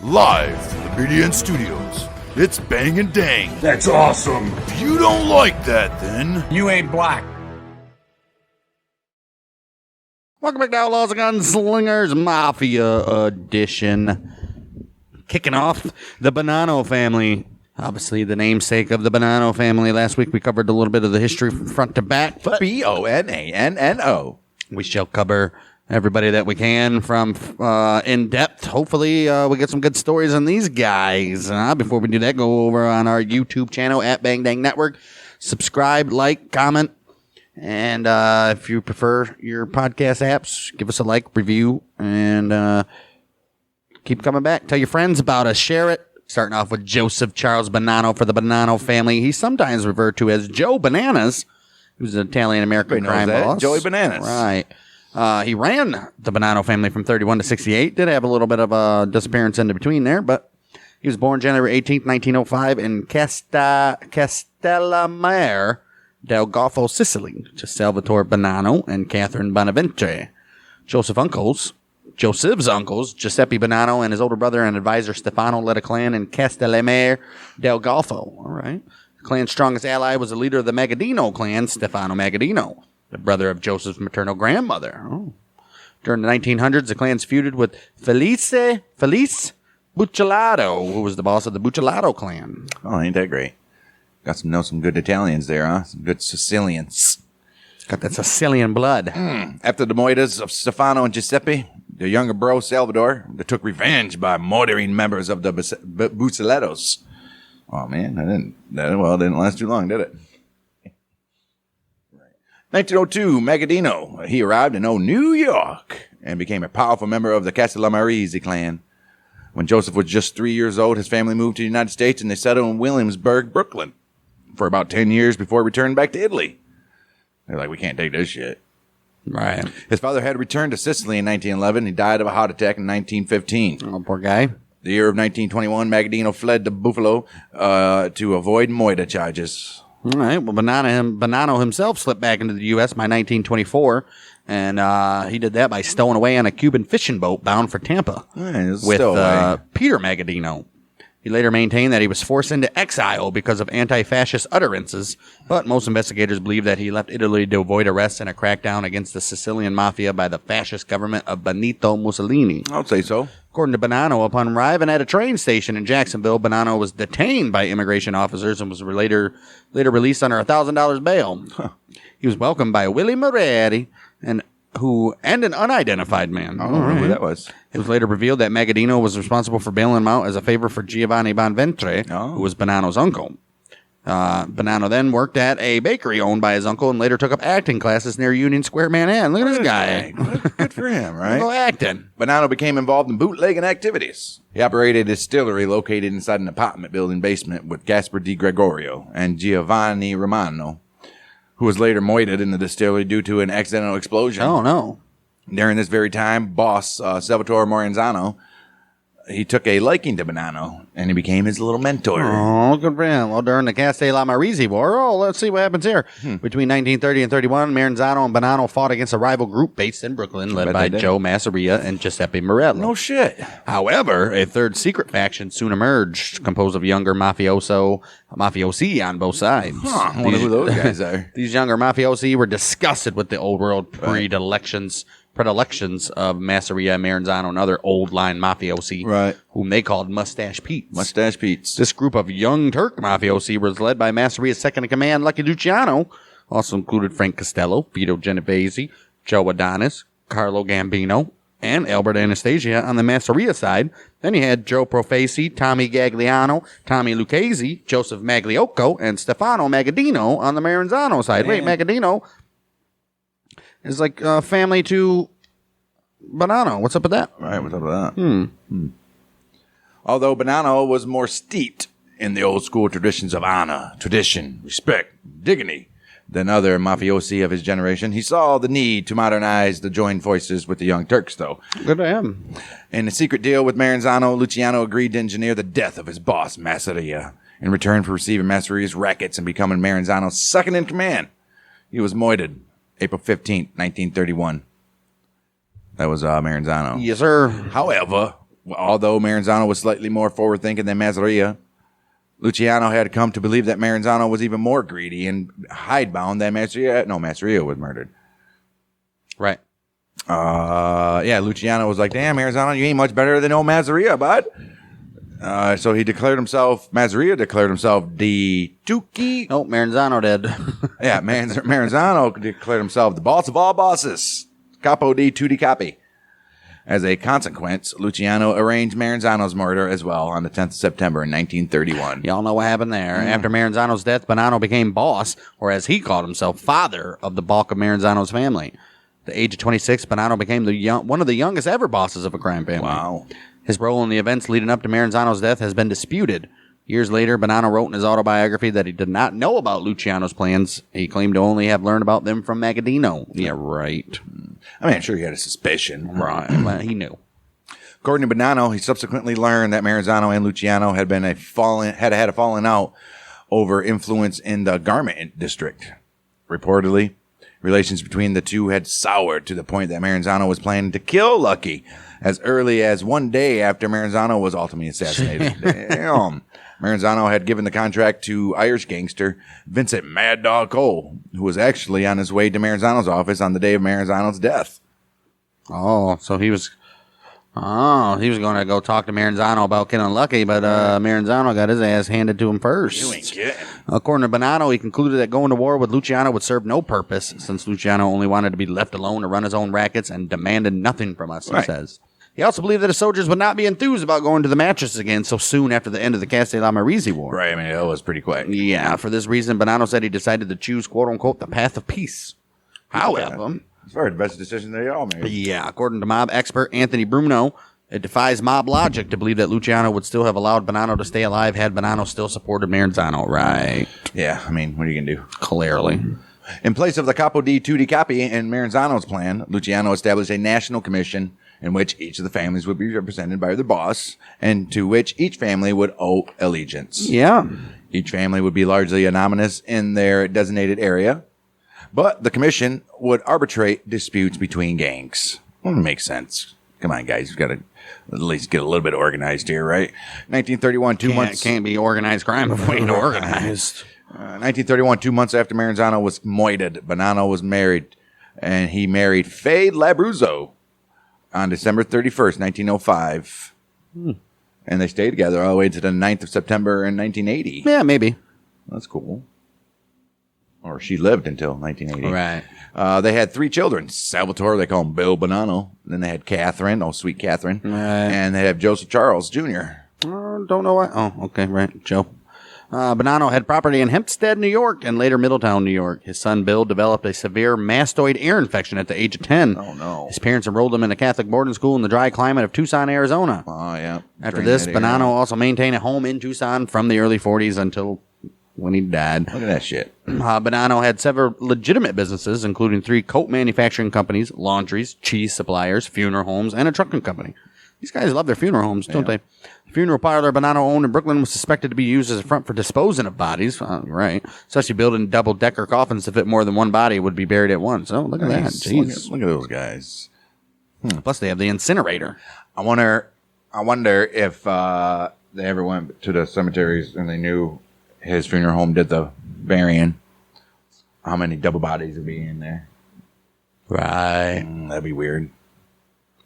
Live from the BDN Studios, it's Bang and Dang. That's awesome. If you don't like that, then You ain't black. Welcome back to Outlaws and Gunslingers Mafia Edition. Kicking off the Bonanno Family. Obviously, the namesake of the Bonanno Family. Last week, we covered a little bit of the history from front to back. Bonanno. We shall cover everybody that we can from in depth. Hopefully, we get some good stories on these guys. Before we do that, go over on our YouTube channel at Bang Dang Network. Subscribe, like, comment. And if you prefer your podcast apps, give us a like, review, and keep coming back. Tell your friends about us. Share it. Starting off with Joseph Charles Bonanno for the Bonanno family. He's sometimes referred to as Joe Bananas, who's an Italian-American crime boss. Joey Bananas. Right. He ran the Bonanno family from 31 to 68. Did have a little bit of a disappearance in between there, but he was born January 18th, 1905 in Castellamare del Golfo, Sicily, to Salvatore Bonanno and Catherine Bonaventure. Joseph's uncles, Giuseppe Bonanno and his older brother and advisor Stefano led a clan in Castellamare del Golfo. All right. The clan's strongest ally was the leader of the Magadino clan, Stefano Magadino, the brother of Joseph's maternal grandmother. Oh. During the 1900s, the clans feuded with Felice Buccellato, who was the boss of the Buccellato clan. Oh, ain't that great? Got some good Italians there, huh? Some good Sicilians. Got that Sicilian blood. After the moitas of Stefano and Giuseppe, their younger bro, Salvador, they took revenge by murdering members of the Buccellatos. Oh, man, it didn't last too long, did it? 1902, Magadino. He arrived in New York and became a powerful member of the Castellamarese clan. When Joseph was just 3 years old, his family moved to the United States and they settled in Williamsburg, Brooklyn, for about 10 years before returning back to Italy. They're like, we can't take this shit. Right. His father had returned to Sicily in 1911. He died of a heart attack in 1915. Oh, poor guy. The year of 1921, Magadino fled to Buffalo to avoid moita charges. All right. Well, Bonanno himself slipped back into the U.S. by 1924, and he did that by stowing away on a Cuban fishing boat bound for Tampa with Peter Magadino. He later maintained that he was forced into exile because of anti-fascist utterances, but most investigators believe that he left Italy to avoid arrest in a crackdown against the Sicilian mafia by the fascist government of Benito Mussolini. I'll say so. According to Bonanno, upon arriving at a train station in Jacksonville, Bonanno was detained by immigration officers and was later released under $1,000 bail. Huh. He was welcomed by Willie Moretti and an unidentified man. I don't know who that was. It was later revealed that Magadino was responsible for bailing him out as a favor for Giovanni Bonaventure, who was Bonanno's uncle. Bonanno then worked at a bakery owned by his uncle and later took up acting classes near Union Square, Manhattan. Look at this guy. Good for him, right? Go acting. Bonanno became involved in bootlegging activities. He operated a distillery located inside an apartment building basement with Gaspar Di Gregorio and Giovanni Romano, who was later moited in the distillery due to an accidental explosion. Oh, no. During this very time, boss Salvatore Moranzano, he took a liking to Bonanno, and he became his little mentor. Oh, good for him. Well, during the Castellamarese War, let's see what happens here. Between 1930 and 31, Maranzano and Bonanno fought against a rival group based in Brooklyn, led by Joe Masseria and Giuseppe Morello. No shit. However, a third secret faction soon emerged, composed of younger mafiosi on both sides. I wonder who those guys are. These younger mafiosi were disgusted with the old world predilections of Masseria, Maranzano, and other old-line mafiosi, whom they called Mustache Pete's. Mustache Pete's. This group of young Turk mafiosi was led by Masseria's second-in-command, Lucky Luciano, also included Frank Costello, Vito Genovese, Joe Adonis, Carlo Gambino, and Albert Anastasia on the Masseria side. Then you had Joe Profaci, Tommy Gagliano, Tommy Lucchese, Joseph Magliocco, and Stefano Magadino on the Maranzano side. Man. Wait, Magadino is like family to Bonanno. What's up with that? Right, what's up with that? Although Bonanno was more steeped in the old school traditions of honor, tradition, respect, dignity than other mafiosi of his generation, he saw the need to modernize the joint forces with the Young Turks, though. Good to him. In a secret deal with Maranzano, Luciano agreed to engineer the death of his boss, Masseria, in return for receiving Masseria's rackets and becoming Maranzano's second in command. He was moited April 15th, 1931. That was Maranzano. Yes, sir. However, Although Maranzano was slightly more forward-thinking than Masseria, Luciano had come to believe that Maranzano was even more greedy and hidebound than Masseria. No, Masseria was murdered. Right. Luciano was like, damn, Maranzano, you ain't much better than old Masseria, bud. So he declared himself, Masseria declared himself the Tuki. Oh, Maranzano did. Yeah, Maranzano declared himself the boss of all bosses. Capo di tutti capi. As a consequence, Luciano arranged Maranzano's murder as well on the 10th of September in 1931. Y'all know what happened there. After Maranzano's death, Bonanno became boss, or as he called himself, father of the bulk of Maranzano's family. At the age of 26, Bonanno became one of the youngest ever bosses of a crime family. Wow. His role in the events leading up to Maranzano's death has been disputed. Years later, Bonanno wrote in his autobiography that he did not know about Luciano's plans. He claimed to only have learned about them from Magadino. Yeah, right. I mean, I'm sure he had a suspicion. Right. But he knew. According to Bonanno, he subsequently learned that Maranzano and Luciano had had a falling out over influence in the garment district. Reportedly, relations between the two had soured to the point that Maranzano was planning to kill Lucky as early as one day after Maranzano was ultimately assassinated. Damn. Maranzano had given the contract to Irish gangster Vincent Mad Dog Cole, who was actually on his way to Maranzano's office on the day of Maranzano's death. Oh, so he was going to go talk to Maranzano about killing Lucky, but Maranzano got his ass handed to him first. You ain't kidding. According to Bonanno, he concluded that going to war with Luciano would serve no purpose, since Luciano only wanted to be left alone to run his own rackets and demanded nothing from us, he says. He also believed that his soldiers would not be enthused about going to the mattresses again so soon after the end of the Castellammarese War. Right, I mean, that was pretty quick. Yeah, for this reason, Bonanno said he decided to choose, quote-unquote, the path of peace. However, it's probably the best decision they all made. yeah, according to mob expert Anthony Bruno, it defies mob logic to believe that Luciano would still have allowed Bonanno to stay alive had Bonanno still supported Maranzano. Right. Yeah, I mean, what are you going to do? Clearly. In place of the Capo di Tutti Capi and Maranzano's plan, Luciano established a national commission in which each of the families would be represented by their boss, and to which each family would owe allegiance. Yeah. Each family would be largely anonymous in their designated area, but the commission would arbitrate disputes between gangs. Well, it makes sense. Come on, guys. We've got to at least get a little bit organized here, right? 1931, Can't be organized crime if we ain't organized. 1931, 2 months after Maranzano was moited, Bonanno was married, and he married Faye Labruzzo on December 31st, 1905. And they stayed together all the way to the 9th of September in 1980. Yeah, maybe. That's cool. Or she lived until 1980. Right. They had 3 children. Salvatore, they call him Bill Bonanno. Then they had Catherine, sweet Catherine. Right. And they have Joseph Charles Jr. Don't know why. Oh, okay, right. Joe. Bonanno had property in Hempstead, New York, and later Middletown, New York. His son, Bill, developed a severe mastoid ear infection at the age of 10. Oh, no. His parents enrolled him in a Catholic boarding school in the dry climate of Tucson, Arizona. Oh, yeah. After this, Bonanno also maintained a home in Tucson from the early 40s until when he died. Look at that shit. Bonanno had several legitimate businesses, including 3 coat manufacturing companies, laundries, cheese suppliers, funeral homes, and a trucking company. These guys love their funeral homes, don't they? The funeral parlor Bonanno owned in Brooklyn was suspected to be used as a front for disposing of bodies. Right. Especially building double-decker coffins to fit more than one body would be buried at once. Oh, look at that. Jeez. Look at those guys. Plus, they have the incinerator. I wonder if they ever went to the cemeteries and they knew his funeral home did the burying. How many double bodies would be in there? Right. That'd be weird.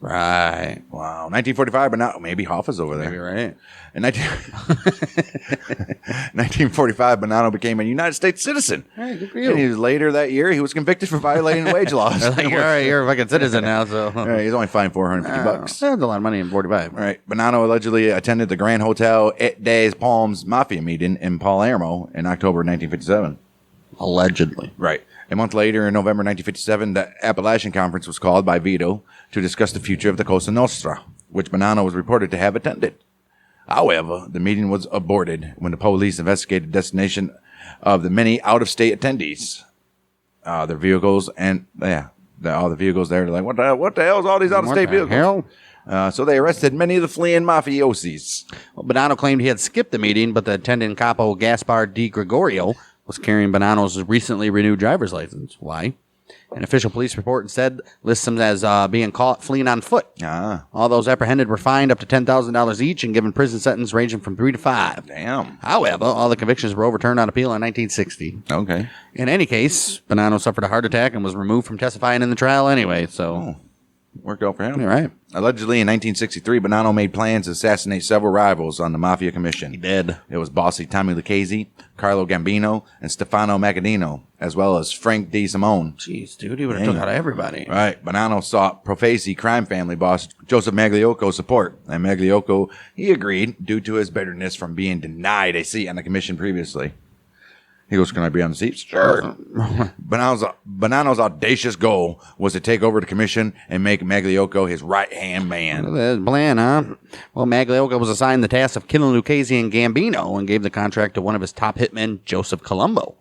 Right. Wow. 1945, but not maybe Hoffa's over there. Maybe right. In 1945, Bonanno became a United States citizen. Hey, good for you. And later that year, he was convicted for violating wage laws. Like, all right, you're a fucking citizen now, so. He's only fined $450. That's a lot of money in 45. Right. Bonanno allegedly attended the Grand Hotel Et des Palms Mafia meeting in Palermo in October 1957. Allegedly. Right. A month later, in November 1957, the Appalachian Conference was called by Vito to discuss the future of the Cosa Nostra, which Bonanno was reported to have attended. However, the meeting was aborted when the police investigated the destination of the many out-of-state attendees. Their vehicles and, all the vehicles there, they're like, what the hell is all these out-of-state vehicles? So they arrested many of the fleeing mafiosis. Well, Bonanno claimed he had skipped the meeting, but the attendant capo Gaspar Di Gregorio was carrying Bonanno's recently renewed driver's license. Why? An official police report instead lists him as being caught fleeing on foot. All those apprehended were fined up to $10,000 each and given prison sentence ranging from 3 to 5. Damn. However, all the convictions were overturned on appeal in 1960. Okay. In any case, Bonanno suffered a heart attack and was removed from testifying in the trial anyway, so... Worked out for him. You're right. Allegedly, in 1963, Bonanno made plans to assassinate several rivals on the Mafia Commission. He did. It was bossy Tommy Lucchese, Carlo Gambino, and Stefano Magadino, as well as Frank Di Simone. Jeez, dude, he would have took out everybody. Right. Bonanno sought Profesi crime family boss Joseph Magliocco's support, and Magliocco, he agreed due to his bitterness from being denied a seat on the commission previously. He goes, can I be on the seat? Sure. Bonanno's audacious goal was to take over the commission and make Magliocco his right-hand man. That's plan, huh? Well, Magliocco was assigned the task of killing Lucchese and Gambino and gave the contract to one of his top hitmen, Joseph Colombo.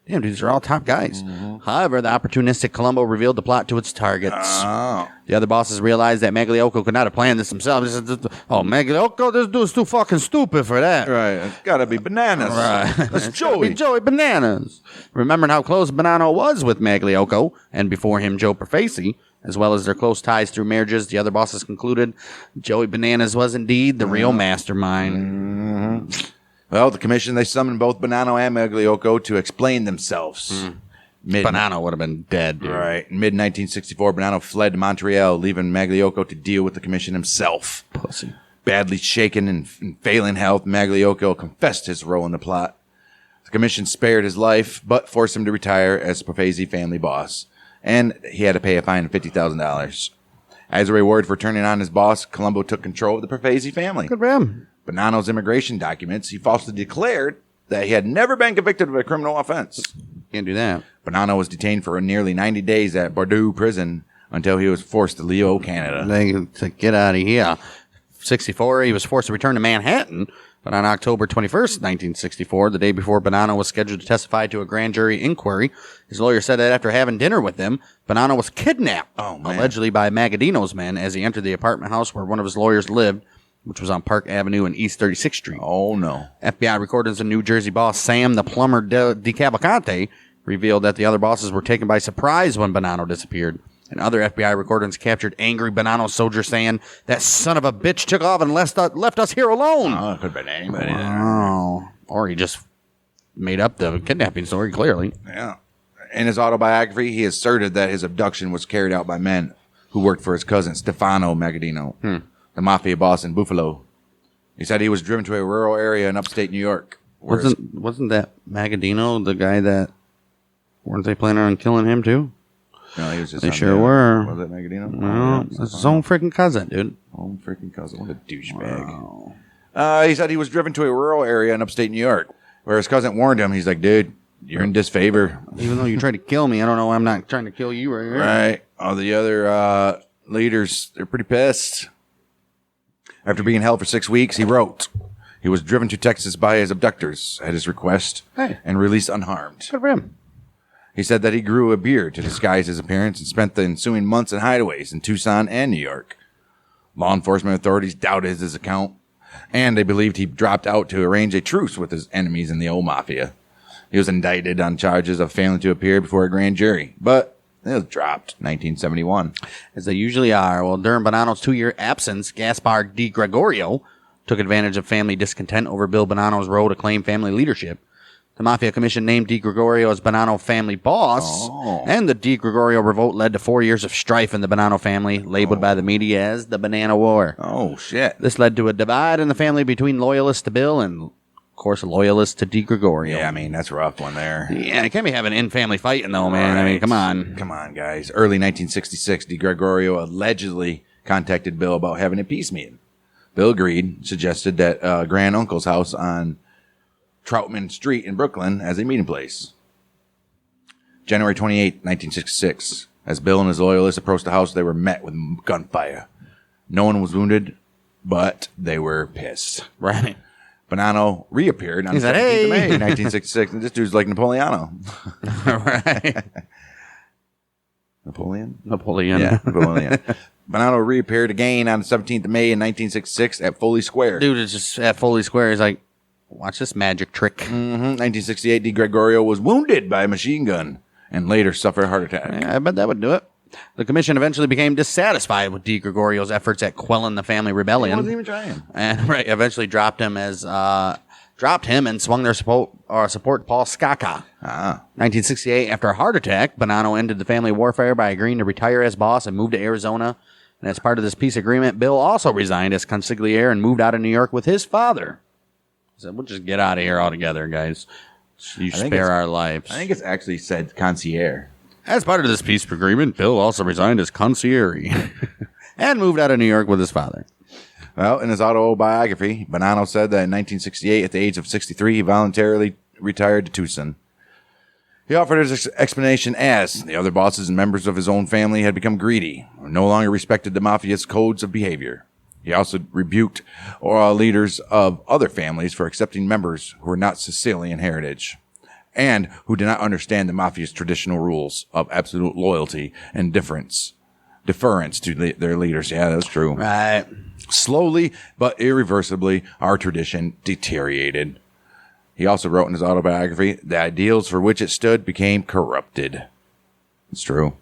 Damn, dude, these are all top guys. However, the opportunistic Colombo revealed the plot to its targets. The other bosses realized that Magliocco could not have planned this himself. Magliocco, this dude's too fucking stupid for that. Right. It's got to be bananas. Right. That's Joey. Joey Bananas. Remembering how close Bonanno was with Magliocco, and before him, Joe Profesi, as well as their close ties through marriages, the other bosses concluded Joey Bananas was indeed the real mastermind. Well, the commission, they summoned both Bonanno and Magliocco to explain themselves. Bonanno would have been dead, dude. Right. In mid-1964, Bonanno fled to Montreal, leaving Magliocco to deal with the commission himself. Pussy. Badly shaken and failing health, Magliocco confessed his role in the plot. The commission spared his life, but forced him to retire as Profesi family boss. And he had to pay a fine of $50,000. As a reward for turning on his boss, Colombo took control of the Profesi family. Good for him. Bonanno's immigration documents, he falsely declared that he had never been convicted of a criminal offense. Can't do that. Bonanno was detained for nearly 90 days at Bordeaux prison until he was forced to leave Canada. To get out of here. 64, he was forced to return to Manhattan, but on October 21st, 1964, the day before Bonanno was scheduled to testify to a grand jury inquiry, his lawyer said that after having dinner with him, Bonanno was kidnapped, allegedly by Magadino's men, as he entered the apartment house where one of his lawyers lived, which was on Park Avenue and East 36th Street. Oh, no. FBI recordings of New Jersey boss Sam the Plumber DeCavalcante revealed that the other bosses were taken by surprise when Bonanno disappeared. And other FBI recordings captured angry Bonanno soldiers saying, that son of a bitch took off and left us here alone. Oh, it could have been anybody. Oh. Or he just made up the kidnapping story, clearly. Yeah. In his autobiography, he asserted that his abduction was carried out by men who worked for his cousin, Stefano Magadino, the mafia boss in Buffalo. He said he was driven to a rural area in upstate New York. Wasn't that Magadino the guy that... Weren't they planning on killing him, too? No, he was just... They sure were. Was it Magadino? No, it's his own freaking cousin, dude. Own freaking cousin. What a douchebag. Wow. He said he was driven to a rural area in upstate New York, where his cousin warned him. He's like, dude, you're in disfavor. Even though you tried to kill me, I don't know why I'm not trying to kill you right here. Right. All the other leaders, they're pretty pissed. After being held for 6 weeks, he wrote, he was driven to Texas by his abductors at his request and released unharmed. Good for him. He said that he grew a beard to disguise his appearance and spent the ensuing months in hideaways in Tucson and New York. Law enforcement authorities doubted his account, and they believed he dropped out to arrange a truce with his enemies in the old mafia. He was indicted on charges of failing to appear before a grand jury, but it was dropped in 1971. As they usually are. Well, during Bonanno's 2-year absence, Gaspar Di Gregorio took advantage of family discontent over Bill Bonanno's role to claim family leadership. The Mafia Commission named Di Gregorio as Bonanno family boss, and the Di Gregorio revolt led to 4 years of strife in the Bonanno family, labeled by the media as the Banana War. Oh, shit. This led to a divide in the family between loyalists to Bill and, of course, loyalists to Di Gregorio. Yeah, I mean, that's a rough one there. Yeah, you can't be having in-family fighting, though, man. Right. I mean, come on. Come on, guys. Early 1966, Di Gregorio allegedly contacted Bill about having a peace meeting. Bill agreed, suggested that grand uncle's house on Troutman Street in Brooklyn as a meeting place. January 28, 1966. As Bill and his loyalists approached the house, they were met with gunfire. No one was wounded, but they were pissed. Right. Bonanno reappeared on the 17th of May, 1966, and this dude's like Napoleano. Right. Napoleon? Yeah, Napoleon. Bonanno reappeared again on the 17th of May in 1966 at Foley Square. Dude is just at Foley Square. He's like, watch this magic trick. 1968, Di Gregorio was wounded by a machine gun and later suffered a heart attack. Yeah, I bet that would do it. The commission eventually became dissatisfied with DeGregorio's efforts at quelling the family rebellion. He wasn't even trying. And eventually dropped him and swung their support to Paul Scacca. 1968, after a heart attack, Bonanno ended the family warfare by agreeing to retire as boss and move to Arizona. And as part of this peace agreement, Bill also resigned as consigliere and moved out of New York with his father. He said, we'll just get out of here altogether, guys. You spare our lives. I think it's actually said concierge. As part of this peace agreement, Bill also resigned as concierge and moved out of New York with his father. Well, in his autobiography, Bonanno said that in 1968, at the age of 63, he voluntarily retired to Tucson. He offered his explanation as the other bosses and members of his own family had become greedy or no longer respected the mafia's codes of behavior. He also rebuked leaders of other families for accepting members who were not Sicilian heritage and who did not understand the mafia's traditional rules of absolute loyalty and deference to their leaders. Yeah, that's true. Right. Slowly but irreversibly, our tradition deteriorated. He also wrote in his autobiography, the ideals for which it stood became corrupted. It's true.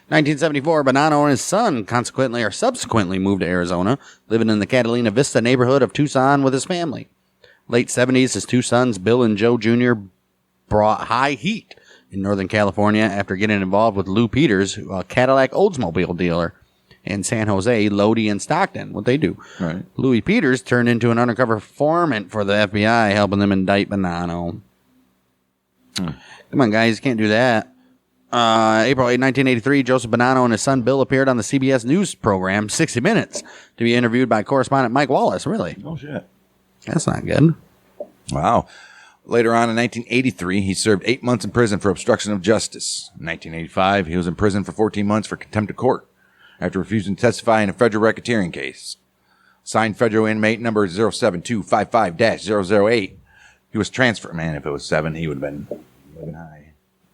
1974, Bonanno and his son subsequently moved to Arizona, living in the Catalina Vista neighborhood of Tucson with his family. Late 70s, his two sons, Bill and Joe Jr., brought high heat in Northern California after getting involved with Lou Peters, a Cadillac Oldsmobile dealer in San Jose, Lodi, and Stockton. What they do. Right. Louis Peters turned into an undercover informant for the FBI, helping them indict Bonanno. Come on, guys. You can't do that. April 8, 1983, Joseph Bonanno and his son Bill appeared on the CBS News program 60 Minutes to be interviewed by correspondent Mike Wallace. Really? Oh, shit. That's not good. Wow. Later on in 1983, he served 8 months in prison for obstruction of justice. In 1985, he was in prison for 14 months for contempt of court after refusing to testify in a federal racketeering case. Signed federal inmate number 07255-008. He was transferred. Man, if it was 7, he would have been living high.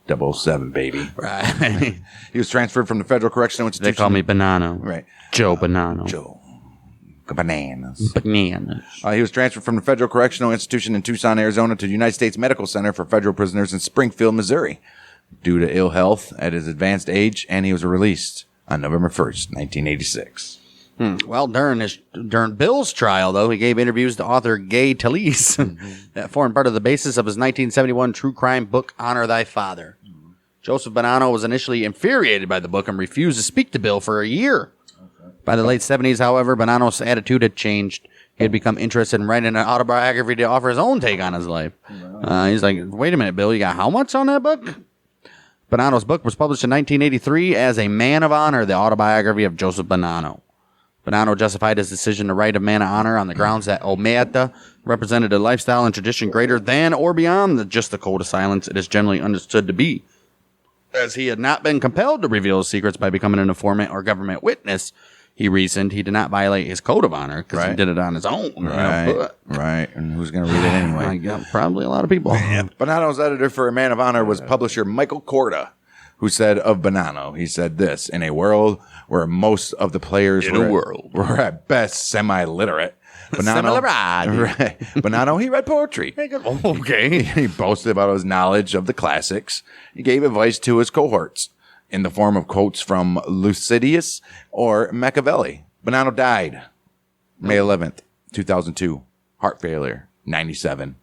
007, baby. Right. He was transferred from the Federal Correctional Institution. They call me Bonanno. Right. Joe Bonanno. Joe. Bananas. Bananas. He was transferred from the Federal Correctional Institution in Tucson, Arizona to the United States Medical Center for Federal Prisoners in Springfield, Missouri due to ill health at his advanced age, and he was released on November 1st, 1986. Well, during Bill's trial, though, he gave interviews to author Gay Talese that formed part of the basis of his 1971 true crime book, Honor Thy Father. Joseph Bonanno was initially infuriated by the book and refused to speak to Bill for a year. By the late 70s, however, Bonanno's attitude had changed. He had become interested in writing an autobiography to offer his own take on his life. He's like, wait a minute, Bill, you got how much on that book? Bonanno's book was published in 1983 as A Man of Honor, the autobiography of Joseph Bonanno. Bonanno justified his decision to write A Man of Honor on the grounds that Omerta represented a lifestyle and tradition greater than or beyond just the code of silence it is generally understood to be. As he had not been compelled to reveal his secrets by becoming an informant or government witness, he reasoned he did not violate his code of honor because he did it on his own. Right. And who's going to read it anyway? Probably a lot of people. Bonanno's editor for A Man of Honor was publisher Michael Korda, who said of Bonanno, he said this, in a world where most of the players were at best semi-literate, Bonanno, he read poetry. Okay. He boasted about his knowledge of the classics. He gave advice to his cohorts in the form of quotes from Thucydides or Machiavelli. Bonanno died May 11th, 2002. Heart failure, 97.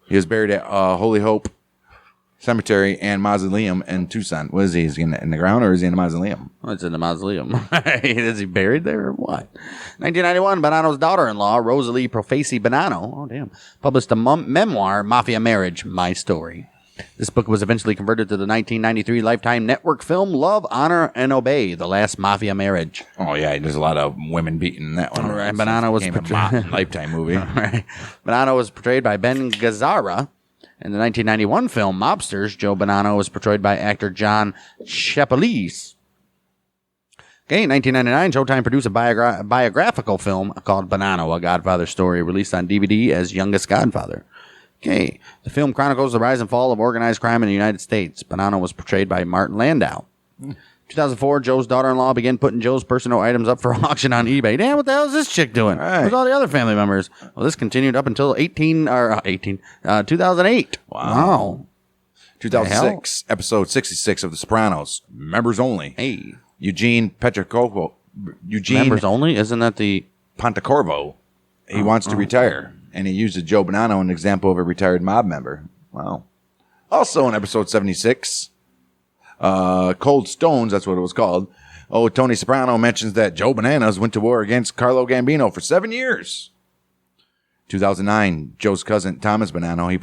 He was buried at Holy Hope Cemetery and Mausoleum in Tucson. What is he? Is he in the ground or is he in the mausoleum? Oh, it's in the mausoleum. Is he buried there or what? 1991, Bonanno's daughter-in-law, Rosalie Profaci Bonanno, published a memoir, Mafia Marriage, My Story. This book was eventually converted to the 1993 Lifetime Network film Love, Honor, and Obey, The Last Mafia Marriage. Oh, yeah, there's a lot of women beating in that one. Right, Bonanno was a Lifetime movie. Right. Bonanno was portrayed by Ben Gazzara. In the 1991 film Mobsters, Joe Bonanno was portrayed by actor John Chapelese. Okay, in 1999, Showtime produced a biographical film called Bonanno, A Godfather Story, released on DVD as Youngest Godfather. Okay, the film chronicles the rise and fall of organized crime in the United States. Bonanno was portrayed by Martin Landau. 2004, Joe's daughter-in-law began putting Joe's personal items up for auction on eBay. Damn, what the hell is this chick doing? Right. Where's all the other family members? Well, this continued up until 2008. Wow. 2006, episode 66 of The Sopranos, members only. Hey. Eugene Members only? Isn't that the... Pontecorvo, he wants to retire, and he uses Joe Bonanno, an example of a retired mob member. Wow. Also in episode 76, Cold Stones, that's what it was called. Oh, Tony Soprano mentions that Joe Bananas went to war against Carlo Gambino for 7 years. 2009, Joe's cousin, Thomas Bonanno, he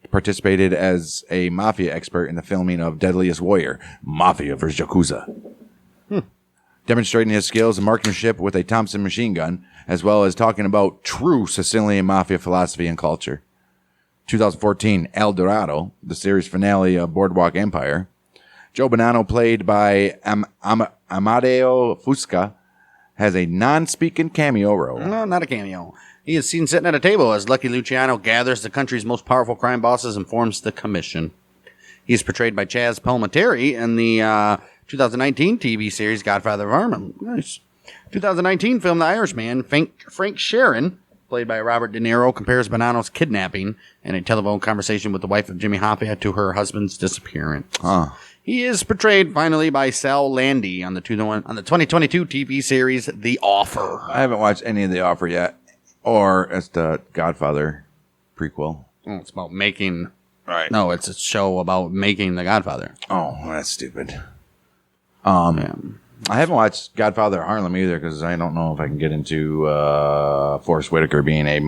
participated as a mafia expert in the filming of Deadliest Warrior, Mafia vs. Yakuza. Demonstrating his skills and marksmanship with a Thompson machine gun, as well as talking about true Sicilian mafia philosophy and culture. 2014, El Dorado, the series finale of Boardwalk Empire. Joe Bonanno, played by Amadeo Fusca, has a non-speaking cameo role. No, not a cameo. He is seen sitting at a table as Lucky Luciano gathers the country's most powerful crime bosses and forms the commission. He is portrayed by Chaz Palminteri in the 2019 TV series Godfather of Harlem. Nice. 2019 film The Irishman, Frank Sharon, played by Robert De Niro, compares Bonanno's kidnapping and a telephone conversation with the wife of Jimmy Hoffa to her husband's disappearance. He is portrayed finally by Sal Landy on the 2022 TV series The Offer. I haven't watched any of The Offer yet, or as the Godfather prequel. Oh, it's about making... Right. No, it's a show about making The Godfather. Oh, that's stupid. I haven't watched Godfather of Harlem either because I don't know if I can get into Forrest Whitaker being a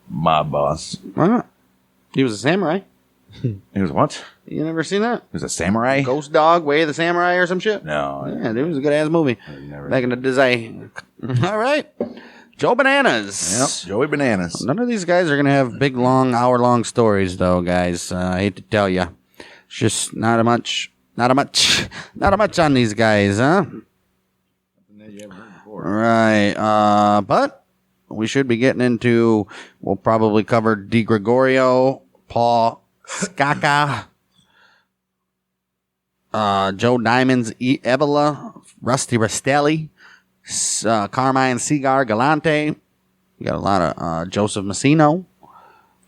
mob boss. Why not? He was a samurai. He was what? You never seen that? He was a samurai? Ghost Dog, Way of the Samurai or some shit? No. Yeah, it was a good-ass movie. Back in the day. All right. Joe Bananas. Yep, Joey Bananas. None of these guys are going to have big, long, hour-long stories, though, guys. I hate to tell you. It's just not a much on these guys, huh? Right. But we should be getting into, we'll probably cover Di Gregorio, Paul Scacca, Joe Diamonds, Evola, Rusty Rastelli, Carmine Seagar Galante. We got a lot of Joseph Massino.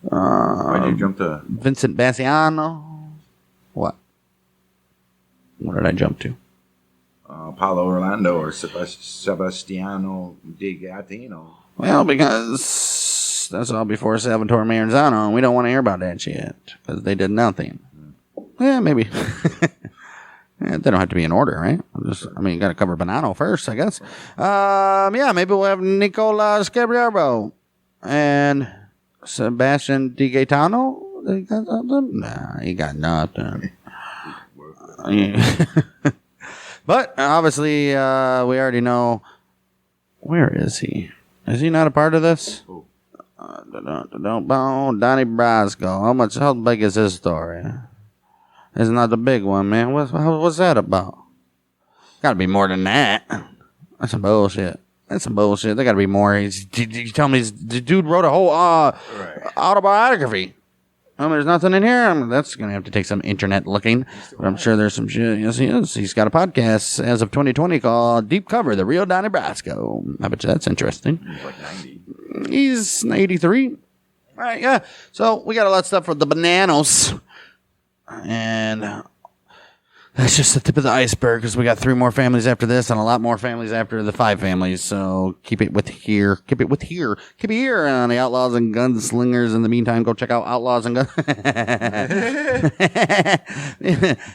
Why'd you jump to Vincent Bassiano. What? What did I jump to? Paulo Orlando or Sebastiano Di Gattino? Well, because that's all before Salvatore Maranzano, and we don't want to hear about that shit because they did nothing. Yeah, maybe. Yeah, they don't have to be in order, right? You got to cover Bonanno first, I guess. Yeah, maybe we'll have Nicola Scabriarbo and Sebastian Di Gaetano. They got something? Nah, he got nothing. But obviously, we already know. Where is he? Is he not a part of this? Donnie Brasco. How big is his story? It's not the big one, man. What's that about? Gotta be more than that. That's some bullshit. They gotta be more. You tell me the dude wrote a whole autobiography. There's nothing in here. That's going to have to take some internet looking. But I'm sure there's some shit. Yes, he is. He's got a podcast as of 2020 called Deep Cover, The Real Donnie Brasco. I bet you that's interesting. He's like 90. He's 83. All right, yeah. So we got a lot of stuff for the Bananos. And that's just the tip of the iceberg because we got 3 more families after this and a lot more families after the 5 families. So keep it here on the Outlaws and Gunslingers. In the meantime, go check out Outlaws and Guns.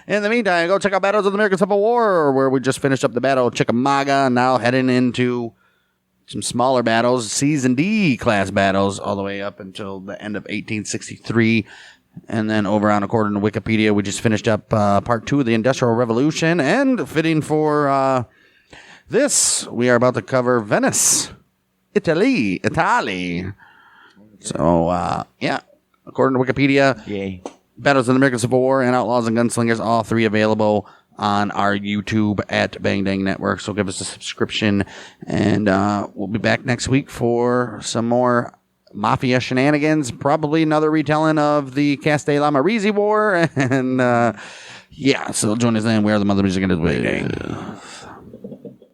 In the meantime, go check out Battles of the American Civil War, where we just finished up the Battle of Chickamauga and now heading into some smaller battles, C's and D class battles, all the way up until the end of 1863. And then over on, according to Wikipedia, we just finished up part 2 of the Industrial Revolution. And fitting for this, we are about to cover Venice, Italy. So, yeah, according to Wikipedia, Yay. Battles of the American Civil War and Outlaws and Gunslingers, all 3 available on our YouTube at Bang Dang Network. So give us a subscription. And we'll be back next week for some more Mafia shenanigans, probably another retelling of the Castellammarese War, and yeah, so join us then. We are the Mother Music Industry.